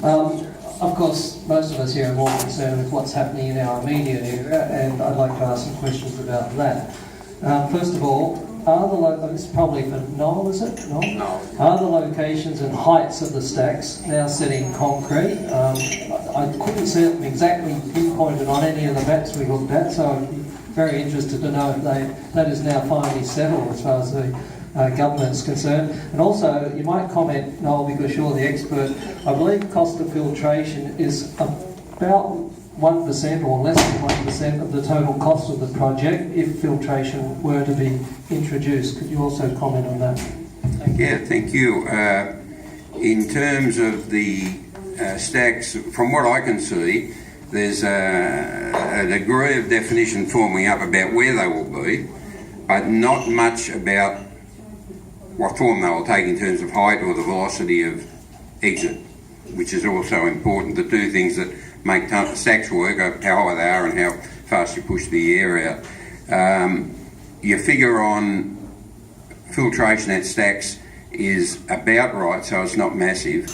Of course, most of us here are more concerned with what's happening in our immediate area, and I'd like to ask some questions about that. First of all, this is probably for Noel, is it? Noel? No. Are the locations and heights of the stacks now set in concrete? I couldn't see them exactly pinpointed on any of the maps we looked at, so I'm very interested to know if that is now finally settled as far as the government's concerned. And also, you might comment, Noel, because you're the expert, I believe cost of filtration is about 1% or less than 1% of the total cost of the project if filtration were to be introduced. Could you also comment on that? Thank you. In terms of the stacks, from what I can see, there's a degree of definition forming up about where they will be, but not much about what form they will take in terms of height or the velocity of exit, which is also important. The two things that make stacks work are how high they are and how fast you push the air out. Your figure on filtration at stacks is about right, so it's not massive.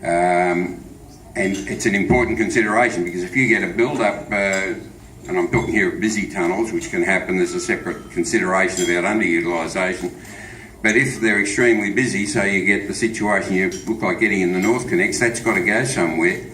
And it's an important consideration because if you get a build-up, and I'm talking here of busy tunnels, which can happen, there's a separate consideration about underutilisation. But if they're extremely busy, so you get the situation you look like getting in the North Connects, that's got to go somewhere.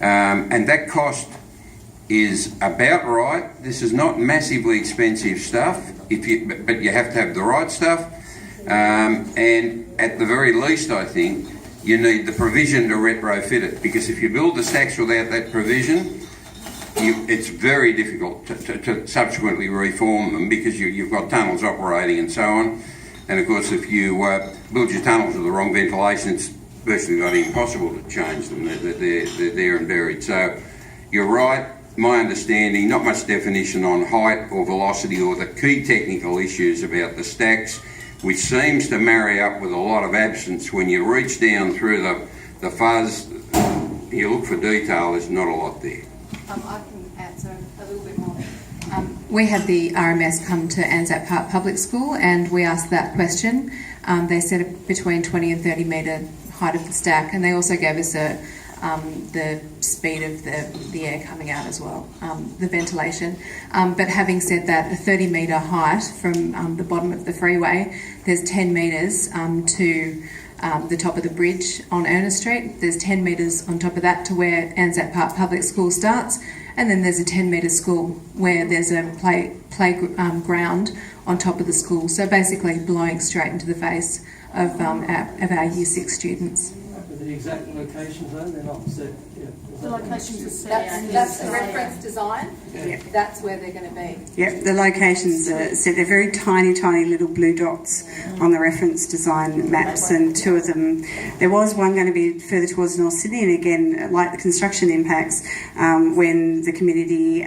And that cost is about right. This is not massively expensive stuff, but you have to have the right stuff. And at the very least, I think, you need the provision to retrofit it, because if you build the stacks without that provision, it's very difficult to subsequently reform them, because you've got tunnels operating and so on. And of course, if you build your tunnels with the wrong ventilation, it's virtually not impossible to change them. They're there and buried. So you're right. My understanding, not much definition on height or velocity or the key technical issues about the stacks, which seems to marry up with a lot of absence. When you reach down through the fuzz, you look for detail, there's not a lot there. I can answer a little bit more. We had the RMS come to Anzac Park Public School and we asked that question. They said between 20 and 30 metre height of the stack, and they also gave us the speed of the air coming out as well, the ventilation. But having said that, a 30 metre height from the bottom of the freeway, there's 10 metres to the top of the bridge on Ernest Street. There's 10 metres on top of that to where Anzac Park Public School starts, and then there's a 10 metre school where there's a playground on top of the school. So basically blowing straight into the face of our Year 6 students. The exact locations though, they're not set yet. The locations are set. That's the reference design. Yeah. That's where they're going to be. Yep, the locations are set. They're very tiny, tiny little blue dots on the reference design maps, and two of them, there was one going to be further towards North Sydney, and again, like the construction impacts, when the community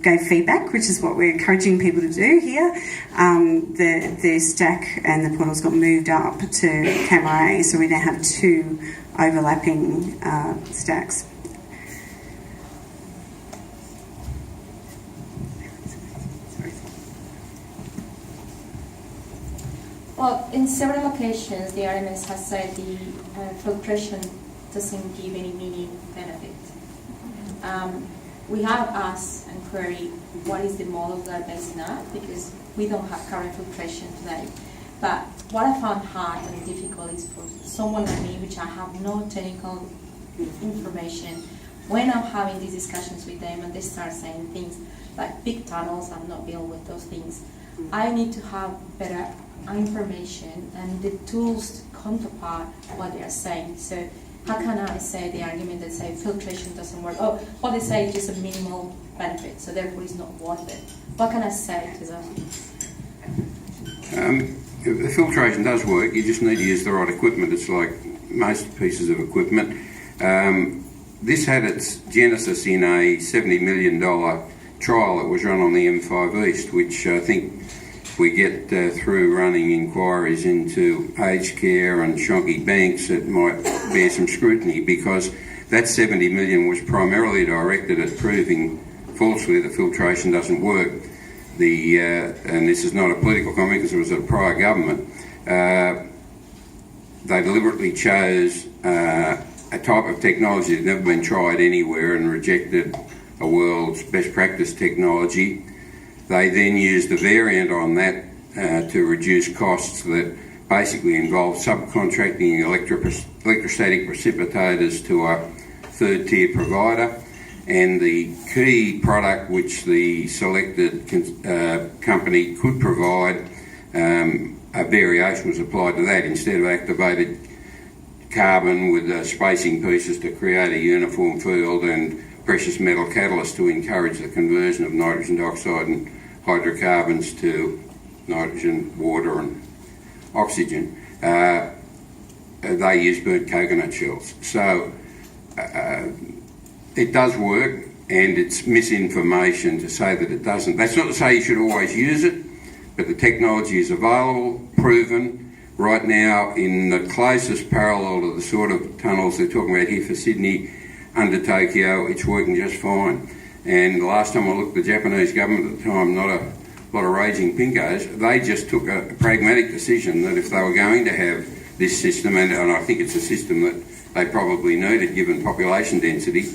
gave feedback, which is what we're encouraging people to do here, the stack and the portals got moved up to Cammeray, so we now have two overlapping stacks. Well, in several locations, the RMS has said the filtration doesn't give any immediate benefit. We have asked and queried what is the model they're basing on, because we don't have current filtration today. But what I found hard and difficult is for someone like me, which I have no technical information, when I'm having these discussions with them and they start saying things like big tunnels, I'm not dealing with those things. I need to have better information and the tools to counterpart what they are saying. So how can I say the argument that say filtration doesn't work? Oh, what they say is just a minimal benefit, so therefore it's not worth it. What can I say to that? The filtration does work, you just need to use the right equipment. It's like most pieces of equipment. This had its genesis in a $70 million trial that was run on the M5 East, which I think we get through running inquiries into aged care and shonky banks, it might bear some scrutiny, because that $70 million was primarily directed at proving falsely that filtration doesn't work. And this is not a political comment because it was a prior government, they deliberately chose a type of technology that's never been tried anywhere and rejected a world's best practice technology. They then used a variant on that to reduce costs that basically involved subcontracting electrostatic precipitators to a third-tier provider, and the key product which the selected company could provide, a variation was applied to that. Instead of activated carbon with spacing pieces to create a uniform field and precious metal catalyst to encourage the conversion of nitrogen dioxide and hydrocarbons to nitrogen, water and oxygen, they use burnt coconut shells. So it does work, and it's misinformation to say that it doesn't. That's not to say you should always use it, but the technology is available, proven. Right now, in the closest parallel to the sort of tunnels they're talking about here for Sydney, under Tokyo, it's working just fine. And the last time I looked, the Japanese government at the time, not a lot of raging pinkos, they just took a pragmatic decision that if they were going to have this system, and I think it's a system that they probably needed given population density,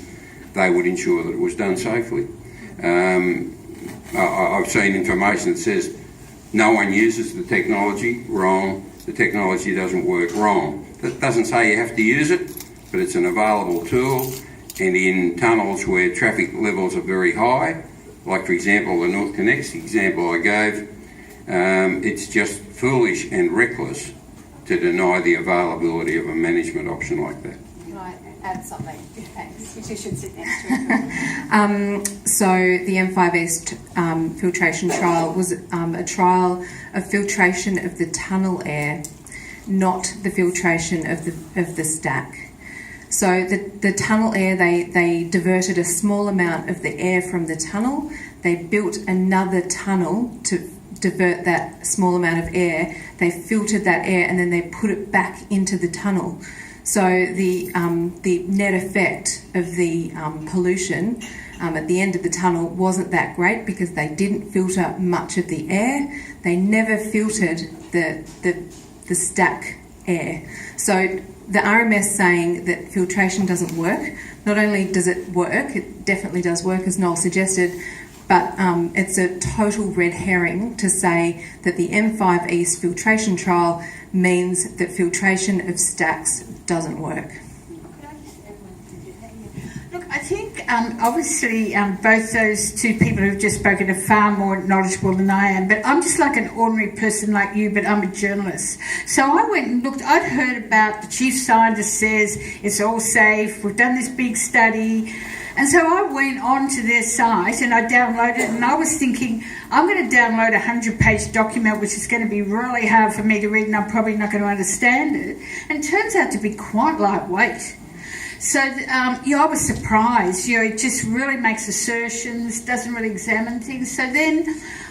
they would ensure that it was done safely. I've seen information that says no one uses the technology. Wrong. The technology doesn't work. Wrong. That doesn't say you have to use it, but it's an available tool. And in tunnels where traffic levels are very high, like for example the North Connects example I gave, it's just foolish and reckless to deny the availability of a management option like that. Can I add something? Thanks. You should sit next to it. So the M5 East filtration trial was a trial of filtration of the tunnel air, not the filtration of the stack. So the tunnel air, they diverted a small amount of the air from the tunnel. They built another tunnel to divert that small amount of air. They filtered that air and then they put it back into the tunnel. So the net effect of the pollution at the end of the tunnel wasn't that great because they didn't filter much of the air. They never filtered the stack air. So the RMS saying that filtration doesn't work, not only does it work, it definitely does work as Noel suggested, but it's a total red herring to say that the M5 East filtration trial means that filtration of stacks doesn't work. Look, I think obviously both those two people who've just spoken are far more knowledgeable than I am, but I'm just like an ordinary person like you, but I'm a journalist. So I went and looked. I'd heard about the chief scientist says it's all safe, we've done this big study. And so I went onto their site and I downloaded it, and I was thinking, I'm going to download a 100-page document, which is going to be really hard for me to read, and I'm probably not going to understand it. And it turns out to be quite lightweight. So, I was surprised. It just really makes assertions, doesn't really examine things. So then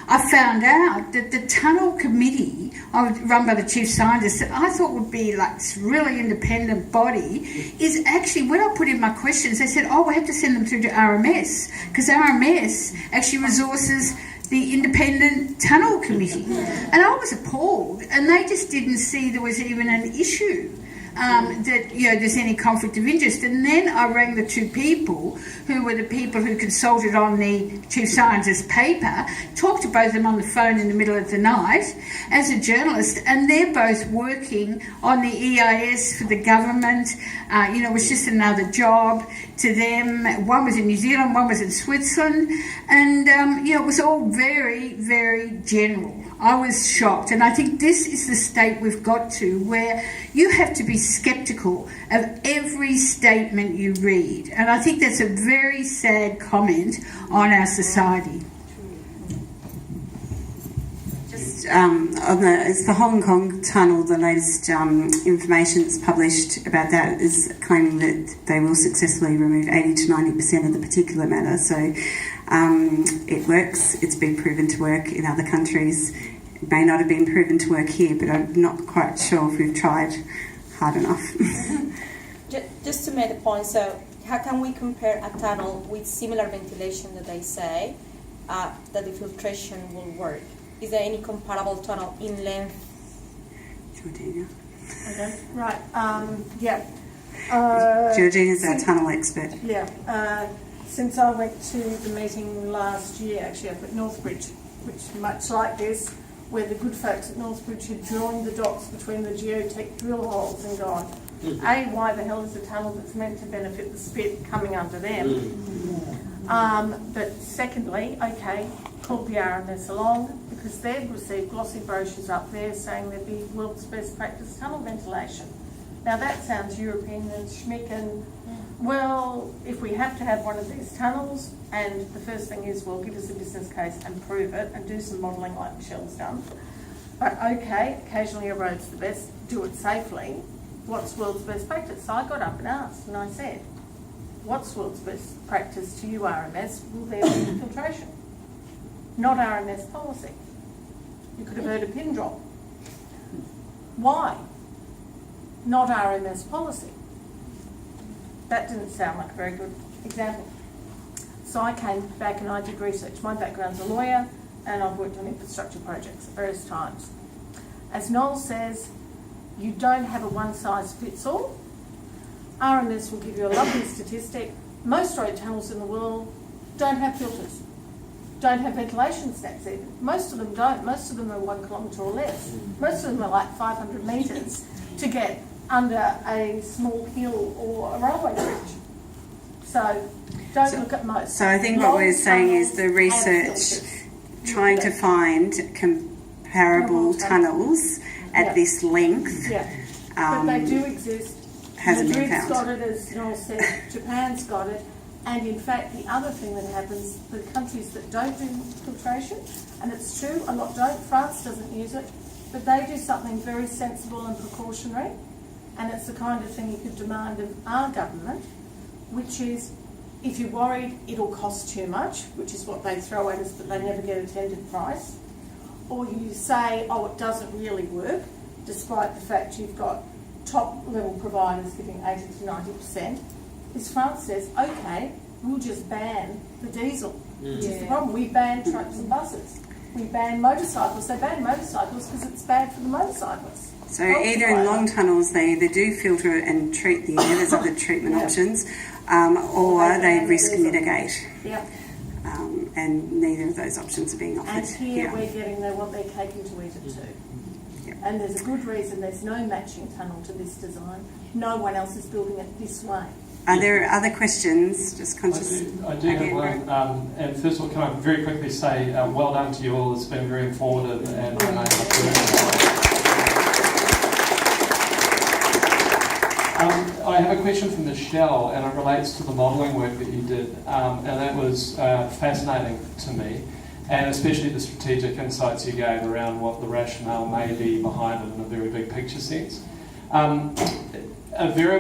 I found out that the tunnel committee, run by the chief scientist, that I thought would be like this really independent body, is actually, when I put in my questions, they said, we have to send them through to RMS, because RMS actually resources the independent tunnel committee. And I was appalled, and they just didn't see there was even an issue. That there's any conflict of interest. And then I rang the two people who were the people who consulted on the chief scientist's paper, talked to both of them on the phone in the middle of the night as a journalist, and they're both working on the EIS for the government. It was just another job to them. One was in New Zealand, one was in Switzerland, and it was all very, very general. I was shocked, and I think this is the state we've got to, where you have to be sceptical of every statement you read, and I think that's a very sad comment on our society. Just it's the Hong Kong tunnel. The latest information that's published about that is claiming that they will successfully remove 80 to 90% of the particulate matter. So it works. It's been proven to work in other countries. It may not have been proven to work here, but I'm not quite sure if we've tried hard enough. Just to make the point, so how can we compare a tunnel with similar ventilation that they say that the filtration will work? Is there any comparable tunnel in length? Georgina. Okay. Right. Yeah. Georgina's our tunnel expert. Yeah. Since I went to the meeting last year, actually up at Northbridge, which much like this, where the good folks at Northbridge had joined the dots between the geotech drill holes and gone, A, why the hell is a tunnel that's meant to benefit the spit coming under them? But secondly, okay, called the RMS along because they've received glossy brochures up there saying there'd be world's best practice tunnel ventilation. Now that sounds European and schmick and, well, if we have to have one of these tunnels, and the first thing is, well, give us a business case and prove it and do some modelling like Michelle's done. But okay, occasionally a road's the best, do it safely. What's world's best practice? So I got up and asked and I said, what's world's best practice to you, RMS? Will there be filtration? Not RMS policy. You could have heard a pin drop. Why? Not RMS policy. That didn't sound like a very good example. So I came back and I did research. My background's a lawyer and I've worked on infrastructure projects at various times. As Noel says, you don't have a one-size-fits-all. RMS will give you a lovely statistic. Most road tunnels in the world don't have filters, don't have ventilation stacks even. Most of them don't. Most of them are 1 kilometre or less. Most of them are like 500 metres to get under a small hill or a railway bridge. So don't look at most. So I think what we're saying is the research trying to find comparable tunnels at this length but they do exist. hasn't been Madrid's found. got it, as Noel said, Japan's got it, and in fact the other thing that happens, the countries that don't do filtration, and it's true, a lot don't, France doesn't use it, but they do something very sensible and precautionary, and it's the kind of thing you could demand of our government, which is, if you're worried it'll cost too much, which is what they throw at us, but they never get a tendered price, or you say, oh, it doesn't really work, despite the fact you've got top level providers giving 80 to 90%, is France says, okay, we'll just ban the diesel, which is the problem. We ban trucks and buses. We ban motorcycles. They ban motorcycles because it's bad for the motorcyclists. So either in long tunnels they either do filter and treat the air, there's other treatment options, or they risk mitigate. Yeah. And neither of those options are being offered. And here we're getting, they want their cake and to eat it too. And there's a good reason there's no matching tunnel to this design. No one else is building it this way. Are there other questions? Just conscious. I do have one. And first of all, can I very quickly say well done to you all. It's been very informative and I have a question for Michelle, and it relates to the modelling work that you did, and that was fascinating to me, and especially the strategic insights you gave around what the rationale may be behind it in a very big picture sense. A very